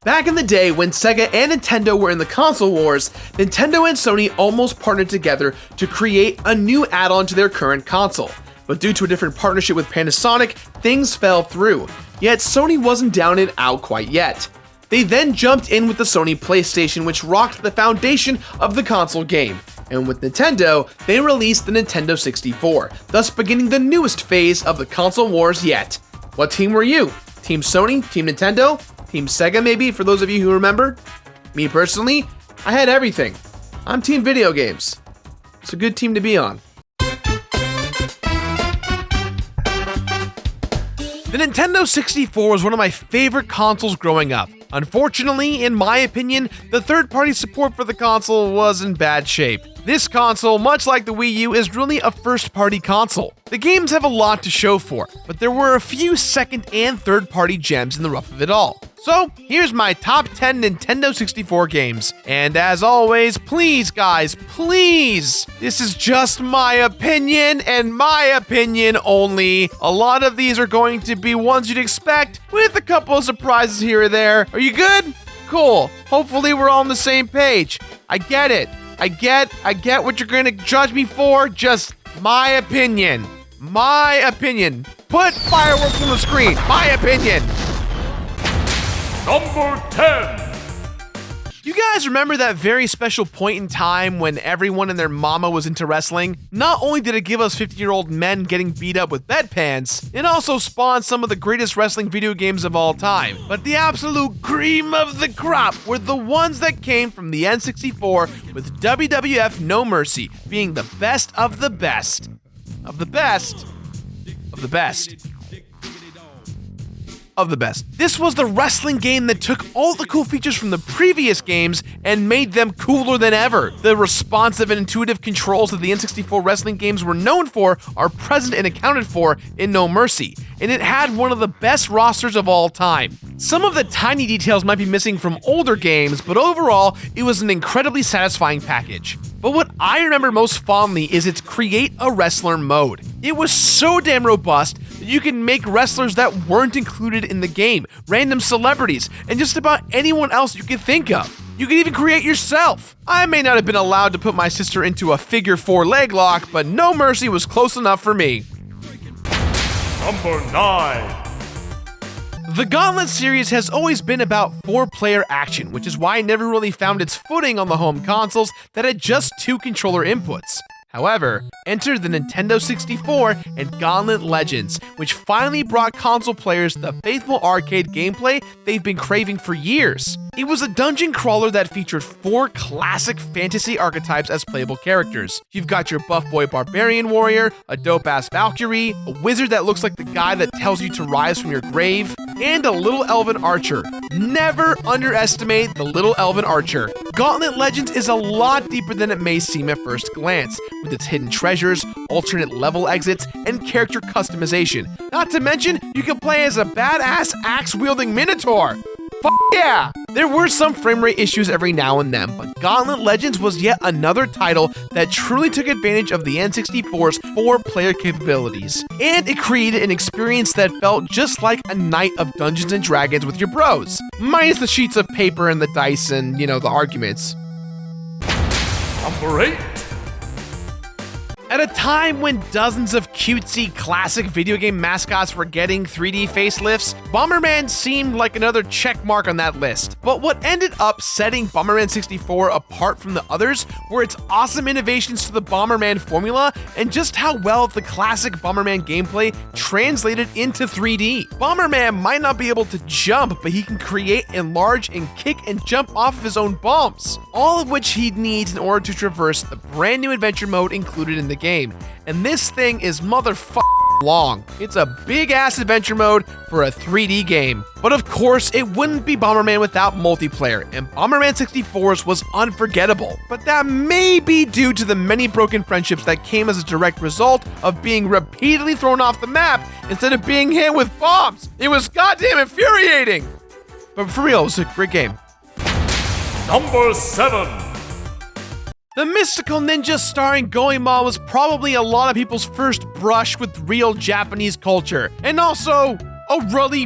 Back in the day when Sega and Nintendo were in the console wars, Nintendo and Sony almost partnered together to create a new add-on to their current console. But due to a different partnership with Panasonic, things fell through. Yet Sony wasn't down and out quite yet. They then jumped in with the Sony PlayStation, which rocked the foundation of the console game. And with Nintendo, they released the Nintendo 64, thus beginning the newest phase of the console wars yet. What team were you? Team Sony? Team Nintendo? Team Sega maybe, for those of you who remember? Me personally, I had everything. I'm Team Video Games. It's a good team to be on. The Nintendo 64 was one of my favorite consoles growing up. Unfortunately, in my opinion, the third-party support for the console was in bad shape. This console, much like the Wii U, is really a first-party console. The games have a lot to show for it, but there were a few second and third-party gems in the rough of it all. So, here's my top 10 Nintendo 64 games. And as always, please guys, please, this is just my opinion and my opinion only. A lot of these are going to be ones you'd expect, with a couple of surprises here or there. Are you good? Cool. Hopefully we're all on the same page. I get it. I get what you're gonna judge me for, just my opinion. My opinion. Put fireworks on the screen. My opinion. Number 10. You guys remember that very special point in time when everyone and their mama was into wrestling? Not only did it give us 50-year-old men getting beat up with bedpans, it also spawned some of the greatest wrestling video games of all time. But the absolute cream of the crop were the ones that came from the N64, with WWF No Mercy being the best of the best. Of the best. Of the best. Of the best. This was the wrestling game that took all the cool features from the previous games and made them cooler than ever. The responsive and intuitive controls that the N64 wrestling games were known for are present and accounted for in No Mercy, and it had one of the best rosters of all time. Some of the tiny details might be missing from older games, but overall, it was an incredibly satisfying package. But what I remember most fondly is its Create a Wrestler mode. It was so damn robust that you could make wrestlers that weren't included in the game, random celebrities, and just about anyone else you could think of. You could even create yourself. I may not have been allowed to put my sister into a figure 4 leg lock, but No Mercy was close enough for me. Number 9. The Gauntlet series has always been about 4-player action, which is why it never really found its footing on the home consoles that had just 2 controller inputs. However, enter the Nintendo 64 and Gauntlet Legends, which finally brought console players the faithful arcade gameplay they've been craving for years. It was a dungeon crawler that featured 4 classic fantasy archetypes as playable characters. You've got your buff boy barbarian warrior, a dope-ass Valkyrie, a wizard that looks like the guy that tells you to rise from your grave, and a little elven archer. Never underestimate the little elven archer. Gauntlet Legends is a lot deeper than it may seem at first glance, with its hidden treasures, alternate level exits, and character customization. Not to mention, you can play as a badass axe-wielding minotaur. Yeah! There were some frame rate issues every now and then, but Gauntlet Legends was yet another title that truly took advantage of the N64's 4-player capabilities. And it created an experience that felt just like a night of Dungeons & Dragons with your bros. Minus the sheets of paper and the dice and, the arguments. Number 8. At a time when dozens of cutesy classic video game mascots were getting 3D facelifts, Bomberman seemed like another check mark on that list. But what ended up setting Bomberman 64 apart from the others were its awesome innovations to the Bomberman formula and just how well the classic Bomberman gameplay translated into 3D. Bomberman might not be able to jump, but he can create, enlarge, and kick and jump off of his own bombs, all of which he needs in order to traverse the brand new adventure mode included in the game. And this thing is long. It's a big-ass adventure mode for a 3D game. But of course, it wouldn't be Bomberman without multiplayer, and Bomberman 64's was unforgettable. But that may be due to the many broken friendships that came as a direct result of being repeatedly thrown off the map instead of being hit with bombs. It was goddamn infuriating! But for real, it was a great game. Number 7. The Mystical Ninja starring Goemon was probably a lot of people's first brush with real Japanese culture, and also a really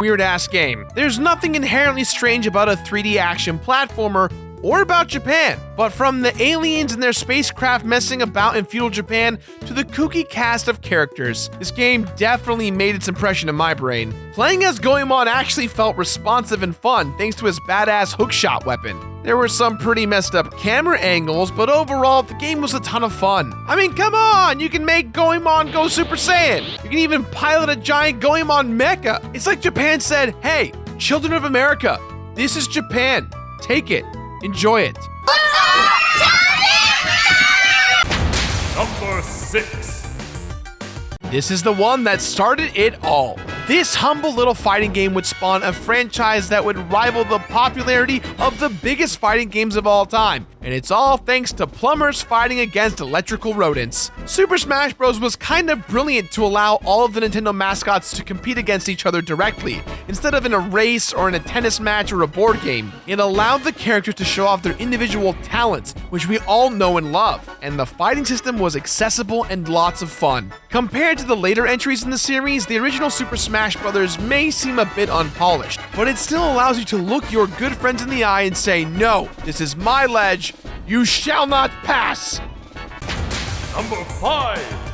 weird-ass game. There's nothing inherently strange about a 3D action platformer or about Japan, but from the aliens and their spacecraft messing about in feudal Japan to the kooky cast of characters, this game definitely made its impression in my brain. Playing as Goemon actually felt responsive and fun thanks to his badass hookshot weapon. There were some pretty messed up camera angles, but overall, the game was a ton of fun. I mean, come on! You can make Goemon go Super Saiyan! You can even pilot a giant Goemon mecha! It's like Japan said, hey, children of America, this is Japan. Take it. Enjoy it. Number 6. This is the one that started it all. This humble little fighting game would spawn a franchise that would rival the popularity of the biggest fighting games of all time, and it's all thanks to plumbers fighting against electrical rodents. Super Smash Bros. Was kind of brilliant to allow all of the Nintendo mascots to compete against each other directly, instead of in a race or in a tennis match or a board game. It allowed the characters to show off their individual talents, which we all know and love, and the fighting system was accessible and lots of fun. Compared to the later entries in the series, the original Super Smash Bros. May seem a bit unpolished, but it still allows you to look your good friends in the eye and say, no, this is my ledge, you shall not pass! Number 5.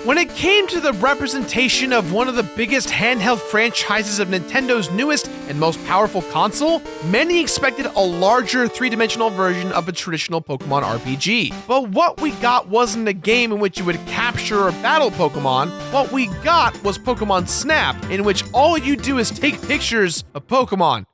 When it came to the representation of one of the biggest handheld franchises of Nintendo's newest and most powerful console, many expected a larger three-dimensional version of a traditional Pokemon RPG. But what we got wasn't a game in which you would capture or battle Pokemon. What we got was Pokemon Snap, in which all you do is take pictures of Pokemon.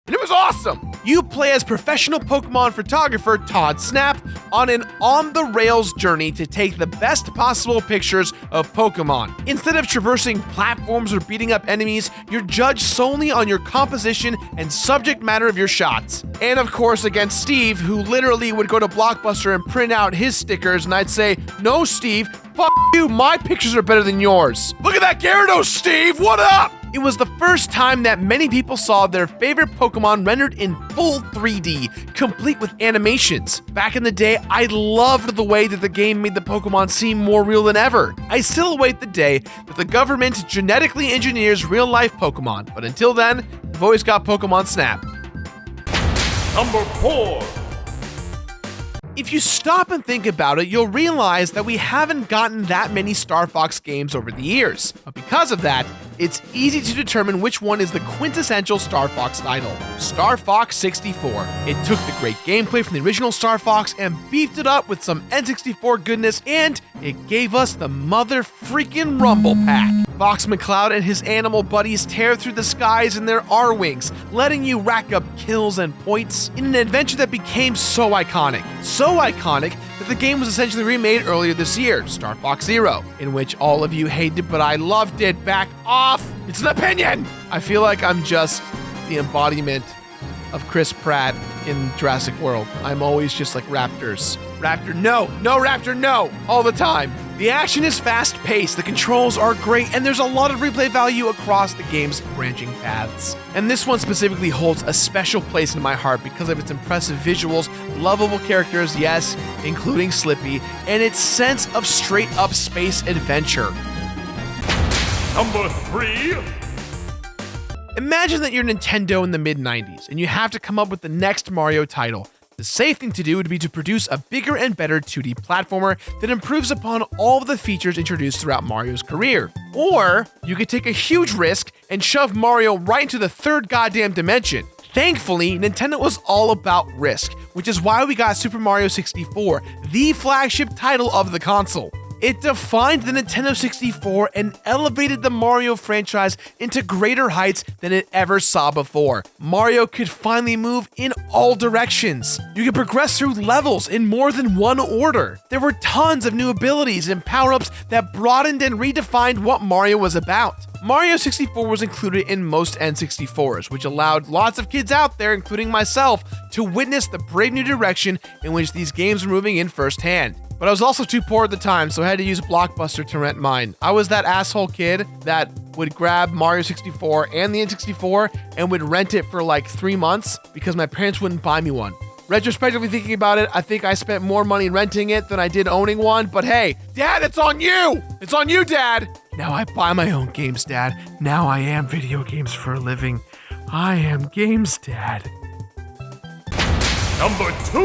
And it was awesome! You play as professional Pokemon photographer Todd Snap on an on-the-rails journey to take the best possible pictures of Pokemon. Instead of traversing platforms or beating up enemies, you're judged solely on your composition and subject matter of your shots. And of course against Steve, who literally would go to Blockbuster and print out his stickers, and I'd say, no Steve, fuck you, my pictures are better than yours. Look at that Gyarados, Steve, what up? It was the first time that many people saw their favorite Pokemon rendered in full 3D, complete with animations. Back in the day, I loved the way that the game made the Pokemon seem more real than ever. I still await the day that the government genetically engineers real-life Pokemon, but until then, we've always got Pokemon Snap. Number 4. If you stop and think about it, you'll realize that we haven't gotten that many Star Fox games over the years. But because of that, it's easy to determine which one is the quintessential Star Fox title. Star Fox 64. It took the great gameplay from the original Star Fox and beefed it up with some N64 goodness, and it gave us the mother freaking Rumble Pack. Fox McCloud and his animal buddies tear through the skies in their R-Wings, letting you rack up kills and points in an adventure that became so iconic. So iconic that the game was essentially remade earlier this year, Star Fox Zero, in which all of you hated but I loved it. Back off! It's an opinion! I feel like I'm just the embodiment of Chris Pratt in Jurassic World. I'm always just like Raptors. Raptor, no! No, Raptor, no! All the time. The action is fast-paced, the controls are great, and there's a lot of replay value across the game's branching paths. And this one specifically holds a special place in my heart because of its impressive visuals, lovable characters, yes, including Slippy, and its sense of straight-up space adventure. Number 3. Imagine that you're Nintendo in the mid-90s, and you have to come up with the next Mario title. The safe thing to do would be to produce a bigger and better 2D platformer that improves upon all of the features introduced throughout Mario's career. Or, you could take a huge risk and shove Mario right into the third goddamn dimension. Thankfully, Nintendo was all about risk, which is why we got Super Mario 64, the flagship title of the console. It defined the Nintendo 64 and elevated the Mario franchise into greater heights than it ever saw before. Mario could finally move in all directions. You could progress through levels in more than one order. There were tons of new abilities and power-ups that broadened and redefined what Mario was about. Mario 64 was included in most N64s, which allowed lots of kids out there, including myself, to witness the brave new direction in which these games were moving in firsthand. But I was also too poor at the time, so I had to use Blockbuster to rent mine. I was that asshole kid that would grab Mario 64 and the N64 and would rent it for like 3 months because my parents wouldn't buy me one. Retrospectively thinking about it, I think I spent more money renting it than I did owning one, but hey, Dad, it's on you! It's on you, Dad! Now I buy my own games, Dad. Now I am video games for a living. I am games, Dad. Number 2.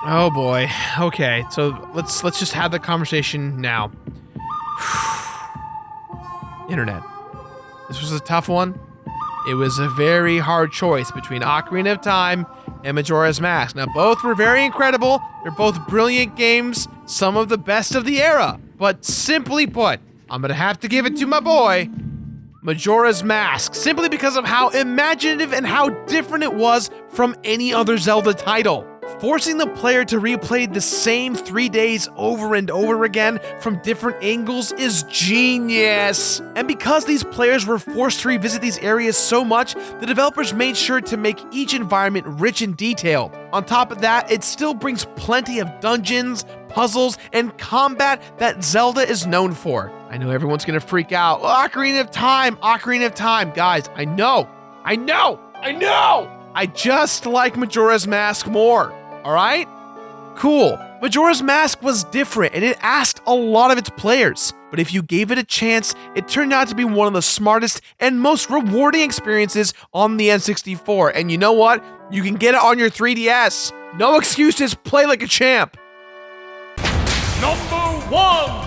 Oh boy. Okay, so let's just have the conversation now. Internet. This was a tough one. It was a very hard choice between Ocarina of Time and Majora's Mask. Now, both were very incredible. They're both brilliant games, some of the best of the era. But simply put, I'm gonna have to give it to my boy, Majora's Mask, simply because of how imaginative and how different it was from any other Zelda title. Forcing the player to replay the same 3 days over and over again from different angles is genius. And because these players were forced to revisit these areas so much, the developers made sure to make each environment rich and detailed. On top of that, it still brings plenty of dungeons, puzzles, and combat that Zelda is known for. I know everyone's gonna freak out. Ocarina of Time, Ocarina of Time. Guys, I know. I just like Majora's Mask more, all right? Cool. Majora's Mask was different and it asked a lot of its players. But if you gave it a chance, it turned out to be one of the smartest and most rewarding experiences on the N64. And you know what? You can get it on your 3DS. No excuses, play like a champ. Number 1.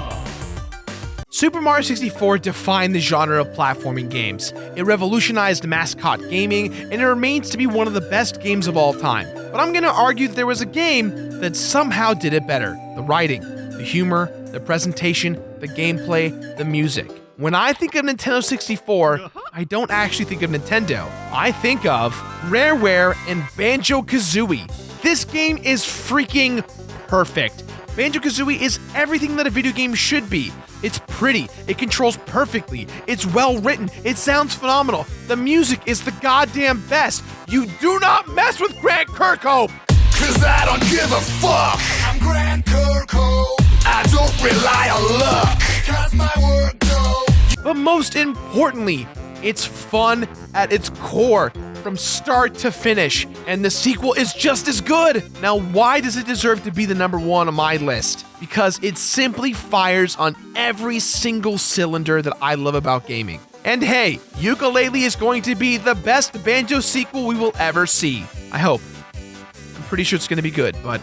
Super Mario 64 defined the genre of platforming games. It revolutionized mascot gaming, and it remains to be one of the best games of all time. But I'm gonna argue that there was a game that somehow did it better. The writing, the humor, the presentation, the gameplay, the music. When I think of Nintendo 64, I don't actually think of Nintendo. I think of Rareware and Banjo Kazooie. This game is freaking perfect. Banjo Kazooie is everything that a video game should be. It's pretty, it controls perfectly, it's well written, it sounds phenomenal. The music is the goddamn best. You do not mess with Grant Kirkhope! Cause I don't give a fuck. I'm Grant Kirkhope. I don't rely on luck. Cause my work don't. But most importantly, it's fun at its core, from start to finish, and the sequel is just as good. Now, why does it deserve to be the number 1 on my list? Because it simply fires on every single cylinder that I love about gaming. And hey, Yooka-Laylee is going to be the best Banjo sequel we will ever see. I hope. I'm pretty sure it's going to be good, but,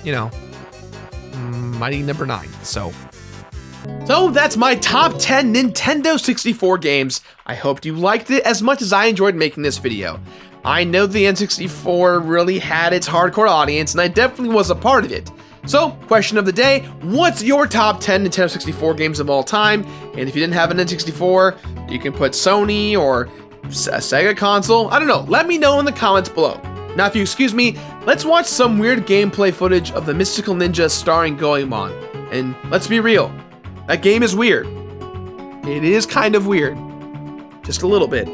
you know, mighty number 9, so that's my top 10 Nintendo 64 games. I hope you liked it as much as I enjoyed making this video. I know the N64 really had its hardcore audience, and I definitely was a part of it. So, question of the day, what's your top 10 Nintendo 64 games of all time? And if you didn't have an N64, you can put Sony or a Sega console. I don't know, let me know in the comments below. Now, if you excuse me, let's watch some weird gameplay footage of the Mystical Ninja starring Goemon. And let's be real, that game is weird. It is kind of weird. Just a little bit.